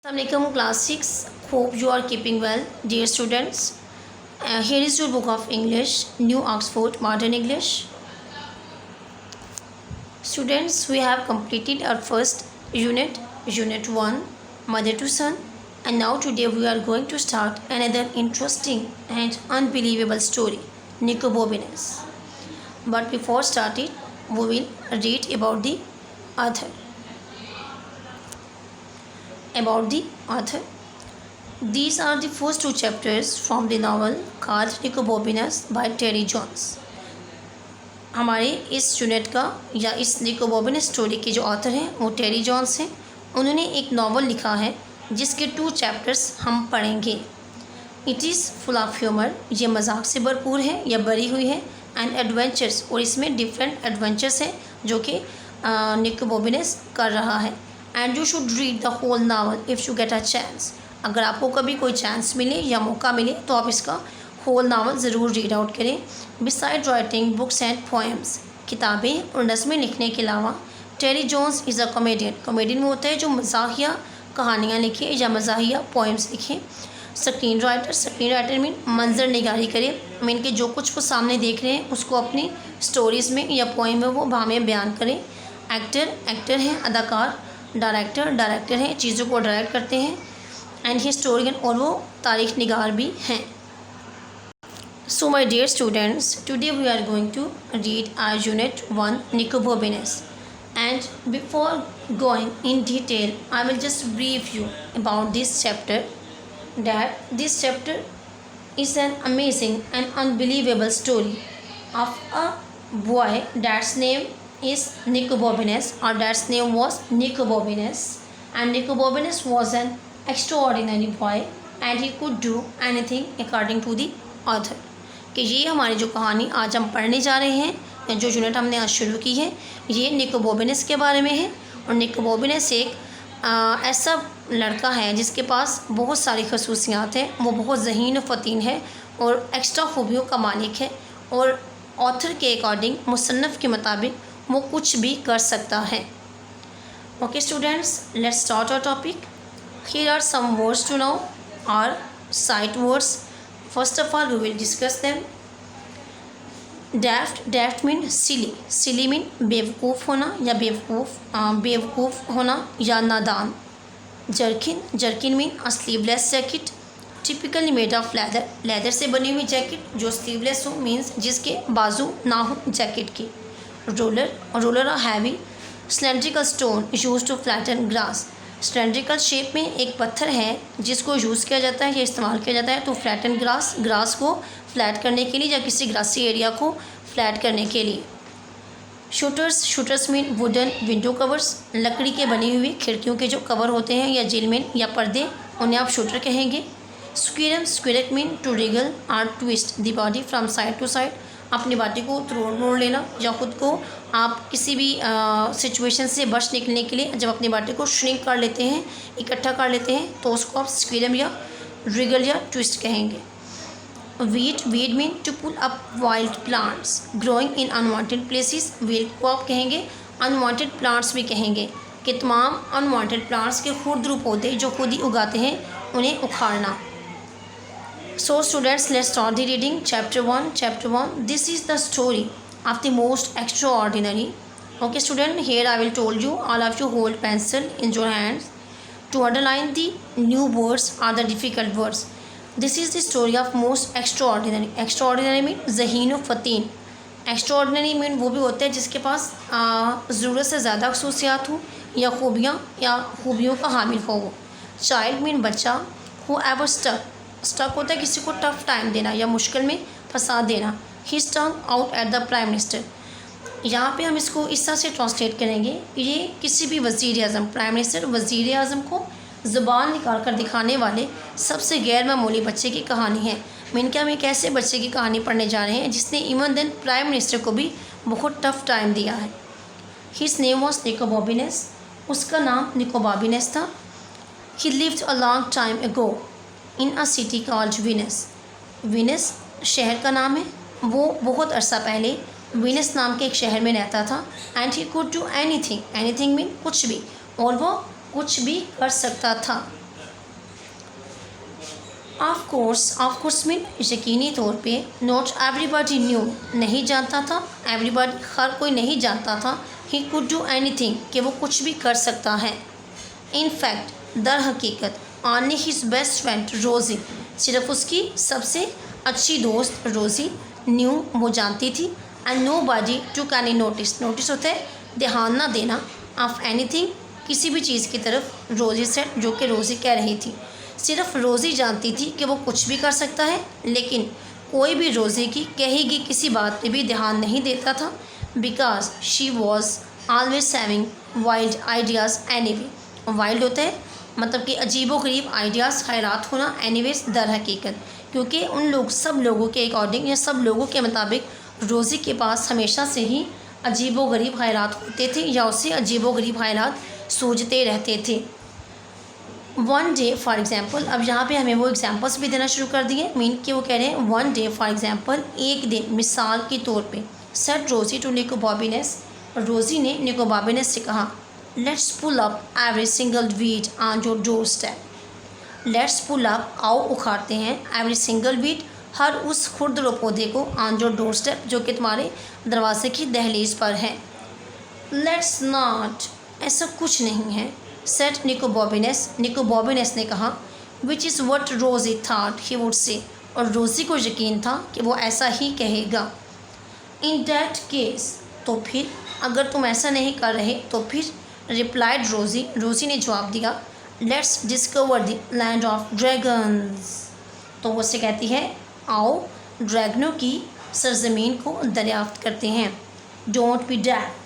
Assalamualaikum class 6. Hope you are keeping well, dear students. Here is your book of English, New Oxford Modern English. Students, we have completed our first unit, Unit 1, Mother to Son, and now today we are going to start another interesting and unbelievable story, Nicobominus. But before starting, we will read about the author. These are the first two chapters from the novel called Nicobominus by Terry Jones. हमारे इस unit का या इस निकोबोमिनस story के जो author हैं वो टेरी Johns हैं. उन्होंने एक नावल लिखा है जिसके 2 चैप्टर्स हम पढ़ेंगे. It is full of humour, ये मजाक से भरपूर है या भरी हुई है, एंड एडवेंचर्स, और इसमें डिफरेंट एडवेंचर्स हैं जो कि निकोबोमिनस कर रहा है. And you should read the whole novel if you get a chance. अगर आपको कभी कोई चांस मिले या मौका मिले तो आप इसका होल नावल ज़रूर रीड आउट करें. Beside writing books and poems, किताबें और नज़में लिखने के अलावा Terry Jones is a comedian. Comedian में होता है जो मज़ाहिया कहानियाँ लिखे या मज़ाहिया पोएम्स लिखे. स्क्रीन राइटर मीन मंजर निगारी करे, मीन के जो कुछ वो सामने देख रहे हैं उसको अपनी स्टोरीज़ में या पोएम में वो भावें बयान करें. एक्टर हैं अदाकार. डायरेक्टर हैं, चीज़ों को डायरेक्ट करते हैं. एंड हिस्टोरियन, और वो तारीख निगार भी हैं. So my dear students, today we are going to read our unit 1 Nicobobinus. And before going in detail I will just brief you about this chapter. that this chapter is an amazing and unbelievable story of a boy that's name is Nicobominus, or that's name was Nicobominus. And Nicobominus was an extraordinary boy and he could do anything according to the author. कि ये हमारी जो कहानी आज हम पढ़ने जा रहे हैं, जो यूनिट हमने आज शुरू की है, ये निकोबोमिनस के बारे में है. और निकोबोमिनस एक ऐसा लड़का है जिसके पास बहुत सारी खसूसियात हैं. वो बहुत ज़हीन व फ़तीन है और एक्स्ट्रा खूबियों का मालिक है, और ऑथर के अकॉर्डिंग, मुसन्नफ़ के मुताबिक वो कुछ भी कर सकता है. Okay students, let's start our topic. Here are some words to know, और sight words. First of all we will discuss them. Deft mean silly mean बेवकूफ़ होना या बेवकूफ़ होना या नादान. Jerkin mean a sleeveless jacket typically made of leather से बनी हुई जैकेट जो स्लीवलेस हो, मीन्स जिसके बाजू ना हो जैकेट की. Roller a heavy cylindrical stone use to flatten grass. Cylindrical shape में एक पत्थर है जिसको यूज़ किया जाता है या इस्तेमाल किया जाता है टू फ्लैटन ग्रास को फ्लैट करने के लिए या किसी ग्रासी एरिया को फ्लैट करने के लिए. Shooters mean wooden window covers, लकड़ी के बनी हुई खिड़कियों के जो कवर होते हैं या जिलमिन या पर्दे, उन्हें आप शूटर कहेंगे. स्क्विरक मीन टू रिगल और twist the body from side to side, अपनी बॉडी को तोड़ लेना या ख़ुद को आप किसी भी सिचुएशन से बच निकलने के लिए जब अपनी बॉडी को श्रिंक कर लेते हैं, इकट्ठा कर लेते हैं, तो उसको आप स्क्विरम या रिगल या ट्विस्ट कहेंगे. Weed mean to pull up wild plants growing in unwanted places. Weed को आप कहेंगे अनवांटेड प्लांट्स भी कहेंगे कि तमाम अनवांटेड प्लांट्स के खुरदरू पौधे जो खुद ही उगाते हैं उन्हें उखाड़ना. So students, let's start the reading. Chapter 1. This is the story of the most extraordinary. Okay student, here I will told you, all of you hold pencil in your hands to underline the new words or the difficult words. This is the story of most extraordinary. Extraordinary mean ज़हीन व फ़तीन. Extraordinary mean वो भी होता है जिसके पास ज़रूरत से ज़्यादा खसूसियात हो या खूबियों का हामिल हो वो. Child mean बच्चा. Whoever स्टक होता है किसी को टफ टाइम देना या मुश्किल में फंसा देना. He stuck out at the prime minister. यहाँ पे हम इसको इस तरह से ट्रांसलेट करेंगे, ये किसी भी वज़ीर आज़म, प्राइम मिनिस्टर वज़ीर आज़म को ज़ुबान निकाल कर दिखाने वाले सबसे गैर मामूली बच्चे की कहानी है. मीन क्या, हम एक ऐसे बच्चे की कहानी पढ़ने जा रहे हैं जिसने इवन देन प्राइम मिनिस्टर को भी बहुत टफ टाइम दिया है. His name was Nicobobinus. उसका नाम निकोबोमिनस था. He lived a long time ago in a city called Venice शहर का नाम है. वो बहुत अरसा पहले वीनस नाम के एक शहर में रहता था. And he could do anything mean कुछ भी, और वो कुछ भी कर सकता था. ऑफ कोर्स मीन यकीनी तौर पे, नॉट एवरीबॉडी न्यू, नहीं जानता था, एवरीबॉडी हर कोई नहीं जानता था, ही कुड डू एनीथिंग, कि वो कुछ भी कर सकता है। इन फैक्ट, दर हकीकत, ऑनली हिज बेस्ट फ्रेंड रोज़ी, सिर्फ उसकी सबसे अच्छी दोस्त रोज़ी न्यू, वो जानती थी, and nobody took any notice, notice होता है ध्यान ना देना, ऑफ एनीथिंग, किसी भी चीज़ की तरफ, रोज़ी सेड, जो कि रोज़ी कह रही थी। सिर्फ रोज़ी जानती थी कि वो कुछ भी कर सकता है, लेकिन कोई भी रोज़ी की कही गई किसी बात पे भी ध्यान नहीं देता था, because she was always having wild ideas anyway. Wild होता है मतलब कि अजीबो गरीब, आइडियाज़ खैरात होना, एनीवेज दर हकीकत, क्योंकि उन लोग सब लोगों के अकॉर्डिंग या सब लोगों के मुताबिक रोज़ी के पास हमेशा से ही अजीबो गरीब खैरात होते थे या उससे अजीबो गरीब खैरात सूझते रहते थे। वन डे फॉर एग्ज़ाम्पल, अब यहाँ पे हमें वो एग्जांपल्स भी देना शुरू कर दिए, मीन कि वो कह रहे हैं वन डे फॉर एग्ज़ाम्पल, एक दिन, मिसाल के तौर पे, सेड रोज़ी टू निको बॉबीनेस, रोज़ी ने निको बॉबीनेस से कहा, let's pull up every single weed on your doorstep, let's pull up, आओ उखाड़ते हैं, एवरी सिंगल वीड, हर उस खुरदरो पौधे को, ऑन योर डोर स्टेप, जो कि तुम्हारे दरवाजे की दहलीज पर है। लेट्स नॉट, ऐसा कुछ नहीं है, सेड निको बॉबीनेस ने कहा, विच इज़ वट रोज़ी थाट ही वुड से, और रोज़ी को यकीन था कि वो ऐसा ही कहेगा। इन डैट केस, तो फिर अगर तुम ऐसा नहीं कर रहे तो फिर, रिप्लाइड रोज़ी ने जवाब दिया, let's discover the land of dragons, तो वो उससे कहती है, आओ ड्रैगनों की सरजमीन को दरियाफ्त करते हैं। डोंट बी डैट,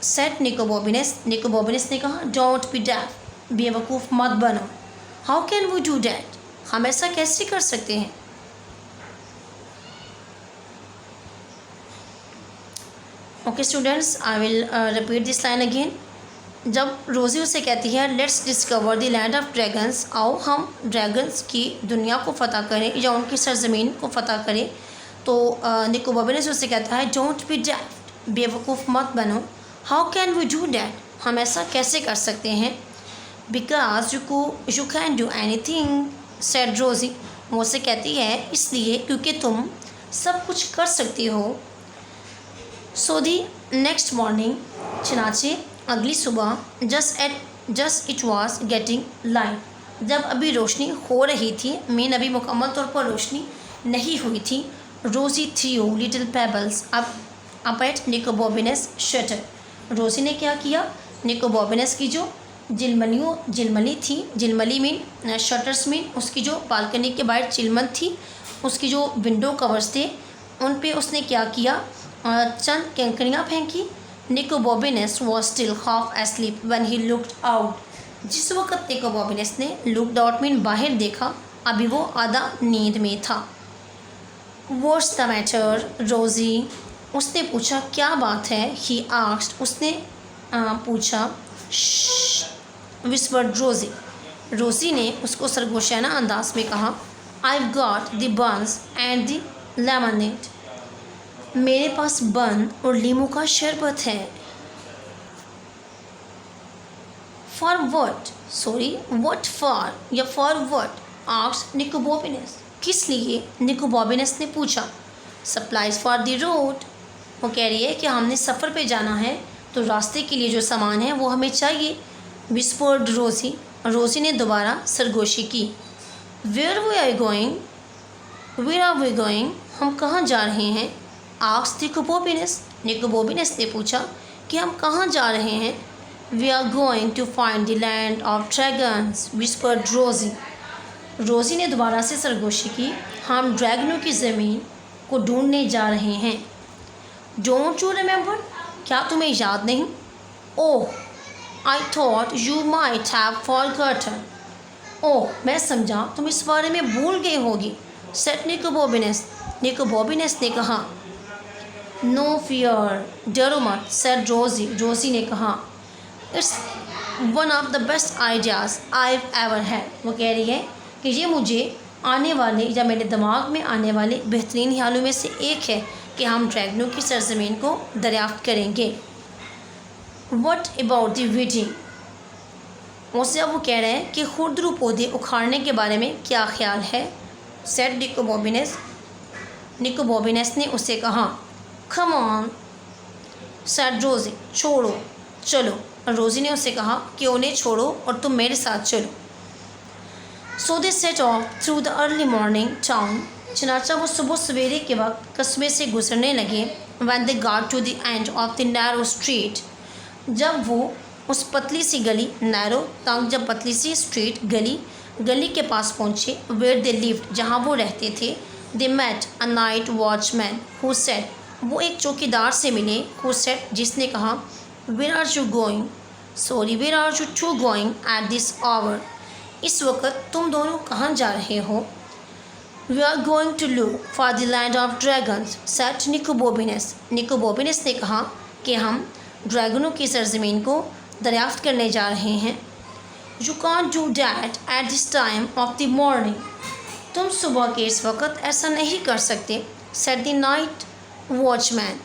सेट निको बॉबीनेस ने कहा, डोंट बी डैफ, बेवकूफ़ मत बनो। How can we do that, हम ऐसा कैसे कर सकते हैं। Okay students, I will repeat this line again. जब रोज़ी उसे कहती है, let's discover the land of dragons, आओ हम ड्रैगन्स की दुनिया को फ़तह करें या उनकी सरजमीन को फ़तह करें, तो निको बॉबीनेस उससे कहता है, डोंट बी डैफ, बेवकूफ़ मत बनो। How can we do that, हम ऐसा कैसे कर सकते हैं। Because you can do anything, said Rosie, वो उससे कहती है इसलिए क्योंकि तुम सब कुछ कर सकती हो। सो दी नेक्स्ट मॉर्निंग, चनाचे अगली सुबह, just it was getting light, जब अभी रोशनी हो रही थी, मीन अभी मुकम्मल तौर पर रोशनी नहीं हुई थी, Rosie threw little pebbles up at Nicobobinus shutter, रोज़ी ने क्या किया, निको बॉबीनेस की जो जिलमली थी, जिलमली मीन शटर्स मीन उसकी जो बालकनी के बाहर चिलमन थी, उसकी जो विंडो कवर्स थे उन पे उसने क्या किया, चंद कंकड़ियाँ फेंकी। Nicobobinus was still half asleep when he looked out, जिस वक्त निको बॉबीनेस ने लुक्ड आउट मीन बाहर देखा, अभी वो आधा नींद में था। व्हाट्स द मैटर रोज़ी, उसने पूछा क्या बात है। ही आस्क्ड, उसने पूछा। विस्पर्ड रोज़ी ने उसको सरगोशाना अंदाज में कहा, I've got the buns and the lemonade, मेरे पास बन और लीमू का शरबत है। For what, what for या for what, asked निको बॉबीनेस, किस लिए, निको बॉबीनेस ने पूछा। Supplies for the road, वो कह रही है कि हमने सफ़र पे जाना है तो रास्ते के लिए जो सामान है वो हमें चाहिए। विस्पर्ड रोज़ी ने दोबारा सरगोशी की। वेयर आर वी गोइंग, हम कहाँ जा रहे हैं। आस्क्ड निको बॉबीनेस ने पूछा कि हम कहाँ जा रहे हैं। We are going to find the land of dragons, whispered Rosie ने दोबारा से सरगोशी की। हम ड्रैगनों की ज़मीन को ढूंढने जा रहे हैं। डोंट यू रिमेंबर, क्या तुम्हें याद नहीं। Oh, I thought you might have forgotten, oh मैं समझा तुम इस बारे में भूल गए होगी। सेट निको बॉबीनेस ने कहा। नो फियर, डरो मत, सेट रोज़ी ने कहा। It's one of the best ideas I ever had, वो कह रही है कि ये मुझे आने वाले या मेरे दिमाग में आने वाले बेहतरीन ख्यालों में से एक है कि हम ड्रैगनों की सरजमीन को दरियाफ्त करेंगे। What about the wedding? उससे अब वो कह रहे हैं कि खुरदरू पौधे उखाड़ने के बारे में क्या ख्याल है। सेड निको बॉबिनेस ने उससे कहा। कम ऑन सेड रोज़ी, छोड़ो चलो। रोज़ी ने उससे कहा कि उन्हें छोड़ो और तुम मेरे साथ चलो। So they set off through the early morning town. चनाचा वो सुबह सवेरे के वक्त कस्बे से गुजरने लगे। When they got to the end of the narrow street, जब वो उस पतली सी गली, नैरो तंग, जब पतली सी स्ट्रीट गली के पास पहुँचे, वेयर दे लिव्ड, जहाँ वो रहते थे। They met a night watchman who said, वो एक चौकीदार से मिले। हु सेड, जिसने कहा, where are you going, sorry where are you to going at this hour, इस वक्त तुम दोनों कहाँ जा रहे हो। We are going to look for the land of dragons said Nicobobinus ने कहा कि हम ड्रैगनों की सरजमीन को दरियाफ्त करने जा रहे हैं। You can't do that at this time of the morning, तुम सुबह के इस वक्त ऐसा नहीं कर सकते। सेड द नाइट वॉचमैन,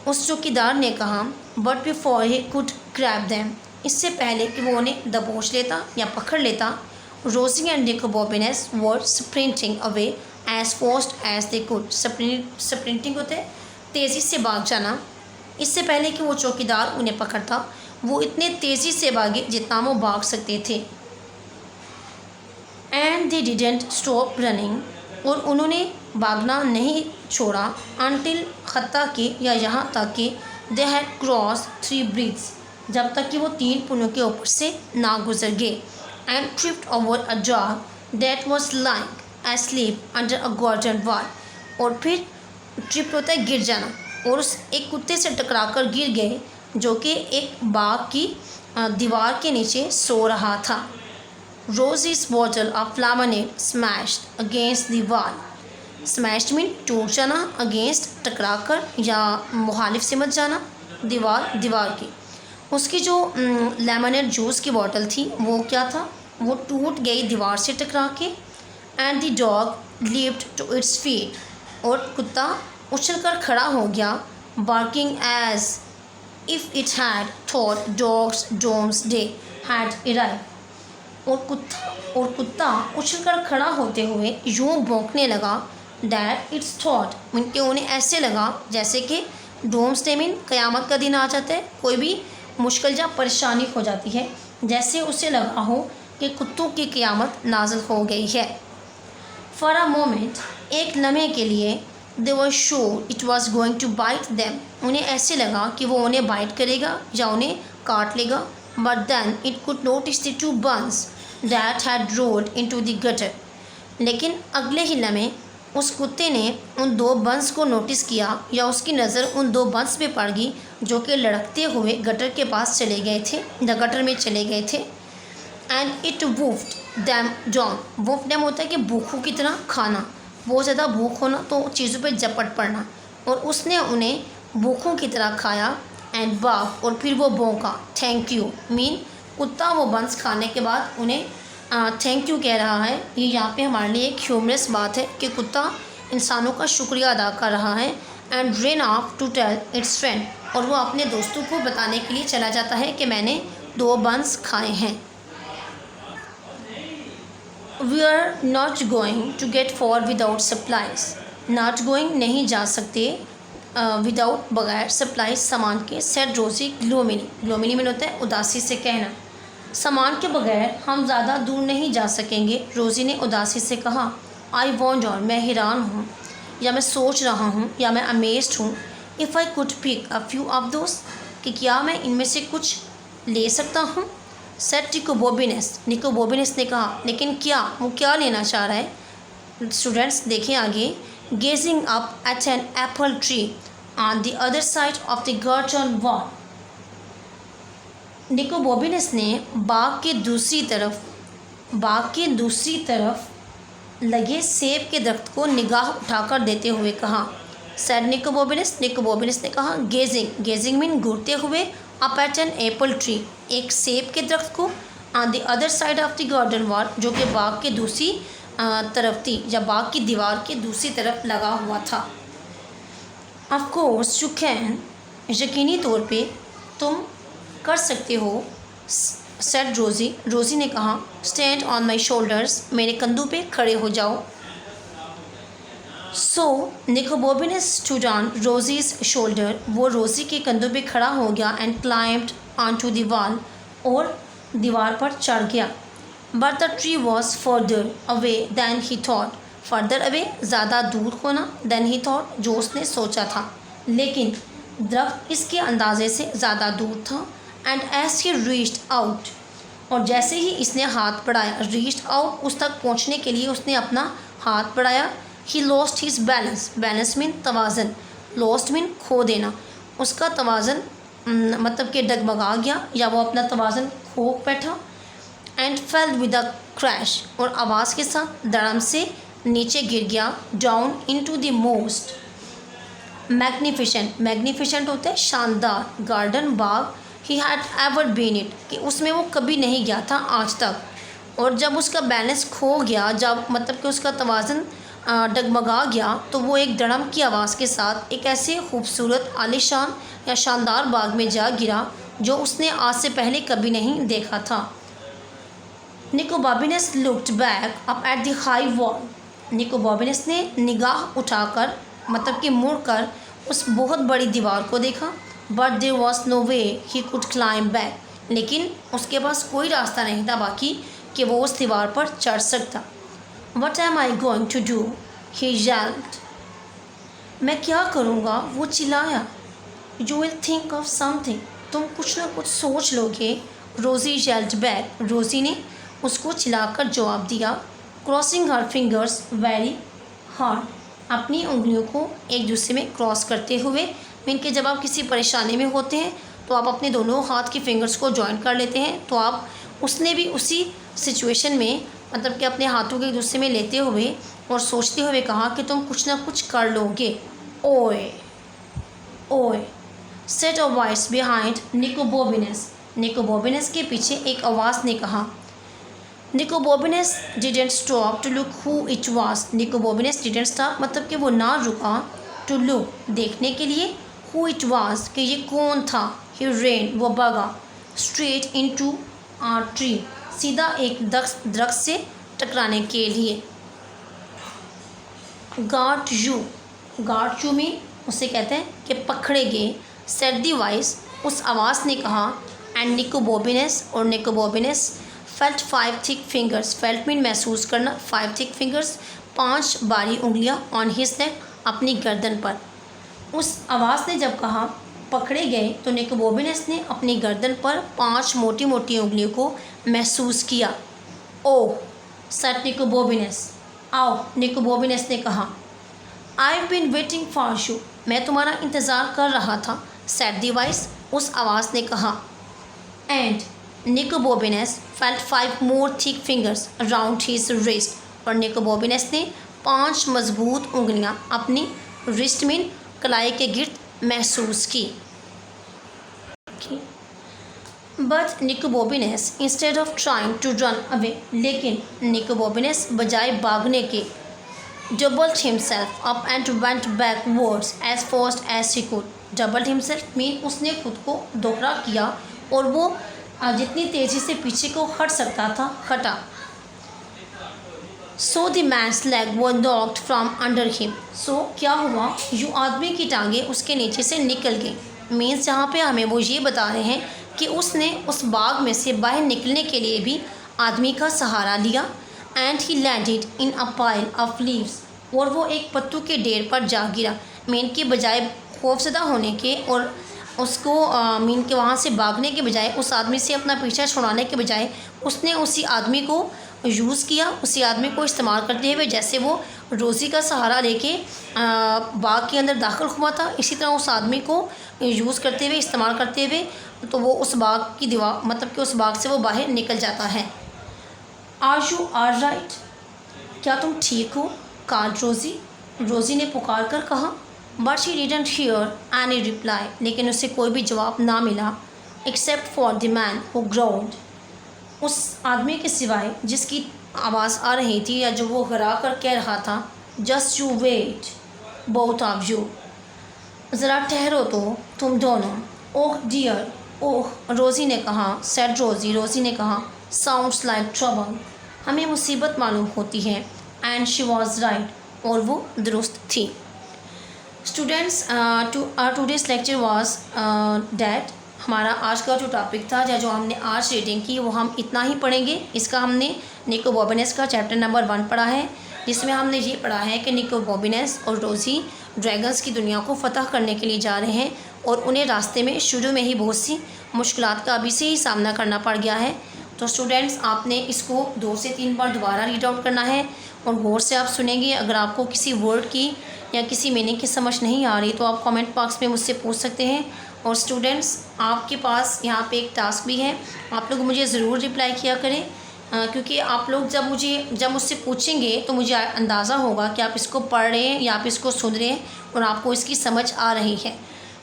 उस चौकीदार ने कहा। But before he could grab them, इससे पहले कि वो उन्हें दबोच लेता या पकड़ लेता, Rosie and Nicobobinus were sprinting away as fast as they could. Sprinting होते तेज़ी से भाग जाना। इससे पहले कि वो चौकीदार उन्हें पकड़ता, वो इतने तेज़ी से भागे जितना वो भाग सकते थे। And they didn't stop running, और उन्होंने भागना नहीं छोड़ा। अनटिल खत्ता के, या यहाँ तक कि दे हैड क्रॉस 3 ब्रिड्ज, जब तक कि वो 3 पुलों के ऊपर से ना गुजर गए। And tripped over a dog that was lying asleep under a garden wall, और फिर ट्रिप होता है गिर जाना, और उस एक कुत्ते से टकराकर गिर गए जो कि एक बाग की दीवार के नीचे सो रहा था। Rosie's bottle of lemonade smashed against the wall, smashed mean टूट जाना, अगेंस्ट टकराकर या मुखालिफ से मत जाना, दीवार की। उसकी जो लेमनेड जूस की बोतल थी वो क्या था, वो टूट गई दीवार से टकरा के। And the dog leaped to its feet, और कुत्ता उछलकर खड़ा हो गया। Barking as if it had thought dog's doomsday had arrived, और कुत्ता उछलकर खड़ा होते हुए यूँ भौंकने लगा। डैट इट्स थॉट, मीन कि उन्हें ऐसे लगा जैसे कि डोम्स डे मीन क़यामत का दिन आ जाता है, कोई भी मुश्किल या परेशानी हो जाती है, जैसे उसे लगा हो कि कुत्तों की क़यामत नाज़िल हो गई है। फॉर अ मोमेंट, एक लम्हे के लिए, they were sure it was going to bite them, उन्हें ऐसे लगा कि वो उन्हें बाइट करेगा या उन्हें काट लेगा। But then it could notice the 2 buns that had rolled into the gutter, लेकिन अगले ही लम्हे उस कुत्ते ने उन 2 बंस को नोटिस किया, या उसकी नज़र उन 2 बंस पे पड़ गई जो कि लड़कते हुए गटर के पास चले गए थे, या गटर में चले गए थे। And it woofed them down, woof them होता है कि भूखों की तरह खाना, बहुत ज़्यादा भूख होना तो चीज़ों पे झपट पड़ना, और उसने उन्हें भूखों की तरह खाया। एंड बाफ, और फिर वो भौंका। थैंक यू मीन कुत्ता वो बंस खाने के बाद उन्हें थैंक यू कह रहा है। ये यहाँ पे हमारे लिए एक ह्यूमरस बात है कि कुत्ता इंसानों का शुक्रिया अदा कर रहा है। And ran off to tell its friend, और वो अपने दोस्तों को बताने के लिए चला जाता है कि मैंने 2 बंस खाए हैं। We are not going to get far without supplies, not going नहीं जा सकते विदाउट बगैर सप्लाइज सामान के। सेड रोज़ी ग्लोमिनी में होता है उदासी से कहना, सामान के बगैर हम ज़्यादा दूर नहीं जा सकेंगे। रोज़ी ने उदासी से कहा। आई वॉन्डर, मैं हैरान हूँ, या मैं सोच रहा हूँ, या मैं अमेज्ड हूँ। If I could pick a few of those, कि क्या मैं इनमें से कुछ ले सकता हूँ। सेड निको बॉबिनेस ने कहा, लेकिन क्या, वो क्या लेना चाह रहा है। स्टूडेंट्स देखें आगे। Gazing up at an apple tree on the other side of the garden wall, Nicobobinus ने बाग के दूसरी तरफ लगे सेब के दरख्त को निगाह उठाकर देते हुए कहा। सेड निको बॉबिनेस ने कहा। गेजिंग मीन घूरते हुए, up at an apple tree, एक सेब के दरख्त को, on the other side of the garden wall, जो कि बाग के दूसरी तरफ थी, या बाग की दीवार के दूसरी तरफ लगा हुआ था। ऑफ कोर्स यू कैन, यकीनी तौर पे तुम कर सकते हो। सेड रोज़ी, रोज़ी ने कहा, स्टैंड ऑन माई शोल्डर्स, मेरे कंधों पे खड़े हो जाओ। सो निको बॉबी ने स्टूड ऑन रोज़ीज़ शोल्डर, वो रोज़ी के कंधों पे खड़ा हो गया and climbed on to the wall, और दीवार पर चढ़ गया। But the tree was further away than he thought, further away ज़्यादा दूर होना, दैन ही थॉट जो उसने सोचा था, लेकिन दरख्त इसके अंदाजे से ज़्यादा दूर था। And as he reached out, और जैसे ही इसने हाथ बढ़ाया, रीच्ड आउट उस तक पहुंचने के लिए उसने अपना हाथ बढ़ाया, he lost his balance, balance mean तवाज़न, लॉस्ट मीन खो देना, उसका तवाज़न मतलब कि डगमगा गया या वो अपना तवाज़न खो बैठा। And fell with a crash, और आवाज़ के साथ धड़म से नीचे गिर गया, down into the most magnificent, magnificent होता है शानदार, गार्डन बाग, he had ever been it, कि उसमें वो कभी नहीं गया था आज तक। और जब उसका बैलेंस खो गया, जब मतलब कि उसका तवाज़न डगमगा गया, तो वो एक धड़म की आवाज़ के साथ एक ऐसे खूबसूरत आलीशान या शानदार बाग में जा गिरा जो उसने आज से पहले कभी नहीं देखा था। Nicobobinus looked back up at the high wall, Nicobobinus ने निगाह उठाकर मतलब कि मुड़कर उस बहुत बड़ी दीवार को देखा। But there was no way he could climb back, लेकिन उसके पास कोई रास्ता नहीं था बाकी कि वो उस दीवार पर चढ़ सकता। What am I going to do, he yelled, मैं क्या करूँगा, वो चिल्लाया। You will think of something, तुम कुछ ना कुछ सोच लोगे। रोज़ी येल्ड बैक, रोज़ी ने उसको चिल्लाकर जवाब दिया। क्रॉसिंग हर फिंगर्स वेरी हार्ड, अपनी उंगलियों को एक दूसरे में क्रॉस करते हुए, मीन कि जब आप किसी परेशानी में होते हैं तो आप अपने दोनों हाथ की फिंगर्स को जॉइन कर लेते हैं, तो आप उसने भी उसी सिचुएशन में मतलब कि अपने हाथों के एक दूसरे में लेते हुए और सोचते हुए कहा कि तुम कुछ ना कुछ कर लोगे। ओए ओए सेट अ वॉइस बिहाइंड निको बॉबिनेस, निको बॉबिनेस के पीछे एक आवाज़ ने कहा। Nicobobinus didn't stop to look who it was, Nicobobinus didn't stop मतलब कि वो ना रुका, टू लुक देखने के लिए, हु इट वॉज कि ये कौन था, ही रेन वो भागा, स्ट्रेट इनटू आ ट्री सीधा एक दरख्त से टकराने के लिए। गाट यू में उसे कहते हैं कि पकड़े गए। सेट दी वॉइस उस आवाज़ ने कहा। एंड निको बॉबिनेस, और Nicobobinus felt 5 thick fingers, felt mean महसूस करना, 5 थिक फिंगर्स 5 बारी उंगलियां, ऑन हिज नेक अपनी गर्दन पर। उस आवाज़ ने जब कहा पकड़े गए तो निको बॉबिनेस ने अपनी गर्दन पर 5 मोटी मोटी उंगलियों को महसूस किया। ओह सेट निको बॉबिनेस, आओ, निको बॉबिनेस ने कहा। I have been waiting for you, मैं तुम्हारा इंतज़ार कर रहा था, सेट दी वॉइस उस आवाज़ ने कहा। And Nicobobinus felt 5 more thick fingers around his wrist, और निको बॉबिनेस ने 5 मजबूत उंगलियां अपनी रिस्ट में कलाई के गिर्द महसूस की। But Nicobobinus instead of trying to run away, लेकिन निको बॉबिनेस बजाय भागने के, doubled himself up and went backwards as fast as he could, doubled himself mean उसने खुद को दोहरा किया और वो जितनी तेज़ी से पीछे को हट सकता था हटा। So the man's leg were knocked from under him, so क्या हुआ, यूँ आदमी की टांगें उसके नीचे से निकल गई। मीन्स जहाँ पे हमें वो ये बता रहे हैं कि उसने उस बाग में से बाहर निकलने के लिए भी आदमी का सहारा लिया। And he landed in a pile of leaves, और वो एक पत्तों के ढेर पर जा गिरा। मीन के बजाय खौफजदा होने के और उसको मीन के वहाँ से भागने के बजाय, उस आदमी से अपना पीछा छुड़ाने के बजाय उसने उसी आदमी को यूज़ किया, उसी आदमी को इस्तेमाल करते हुए, जैसे वो रोज़ी का सहारा लेके बाग के अंदर दाखिल हुआ था, इसी तरह उस आदमी को यूज़ करते हुए, इस्तेमाल करते हुए, तो वो उस बाग की दीवार मतलब कि उस बाग से वो बाहर निकल जाता है। आर यू आर राइट, क्या तुम ठीक हो, कॉल्ड रोज़ी, रोज़ी ने पुकार कर कहा। But she didn't here any reply, लेकिन उसे कोई भी जवाब ना मिला, except for the man who ground, उस आदमी के सिवाय जिसकी आवाज़ आ रही थी या जो वो घरा कर कह रहा था, just you wait both of you, ज़रा ठहरो तो तुम दोनों, ओह डियर, ओह, रोज़ी ने कहा, सेड रोज़ी, रोज़ी ने कहा, साउंड्स लाइक ट्रबल, हमें मुसीबत मालूम होती है। एंड शी वॉज राइट, और वो दुरुस्त थी। Students, today's lecture was that, हमारा आज का जो टॉपिक था या जो हमने आज रीडिंग की वो हम इतना ही पढ़ेंगे। इसका हमने निको बॉबिनेस का चैप्टर नंबर 1 पढ़ा है, जिसमें हमने ये पढ़ा है कि निको बॉबिनेस और रोज़ी ड्रैगन्स की दुनिया को फ़तह करने के लिए जा रहे हैं और उन्हें रास्ते में शुरू में ही बहुत सी मुश्किलात का अभी से ही सामना करना पड़ गया है। तो स्टूडेंट्स, आपने इसको 2 से 3 बार दोबारा रीड आउट करना है और गौर से आप सुनेंगे। अगर आपको किसी वर्ड की या किसी मीनिंग की समझ नहीं आ रही तो आप कमेंट बॉक्स में मुझसे पूछ सकते हैं। और स्टूडेंट्स, आपके पास यहाँ पे एक टास्क भी है, आप लोग मुझे ज़रूर रिप्लाई किया करें, क्योंकि आप लोग जब मुझसे पूछेंगे तो मुझे अंदाज़ा होगा कि आप इसको पढ़ रहे हैं या आप इसको सुन रहे हैं और आपको इसकी समझ आ रही है।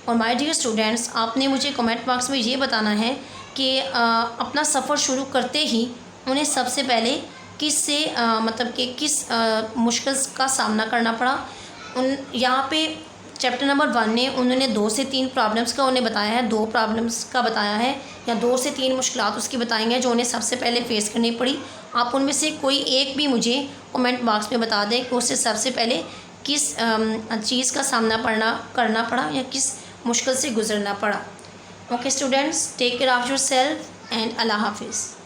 और माय डियर स्टूडेंट्स, आपने मुझे कमेंट बॉक्स में ये बताना है कि अपना सफ़र शुरू करते ही उन्हें सबसे पहले किस मुश्किल का सामना करना पड़ा। यहाँ पे चैप्टर नंबर 1 ने उन्होंने 2 से 3 प्रॉब्लम्स का उन्हें बताया है, 2 प्रॉब्लम्स का बताया है या 2 से 3 मुश्किलात उसकी बताई हैं जो उन्हें सबसे पहले फ़ेस करनी पड़ी। आप उनमें से कोई एक भी मुझे कमेंट बॉक्स में बता दें कि उससे सबसे पहले किस चीज़ का सामना करना पड़ा या किस मुश्किल से गुजरना पड़ा। Okay students, take care of your self and अल्लाह हाफिज़।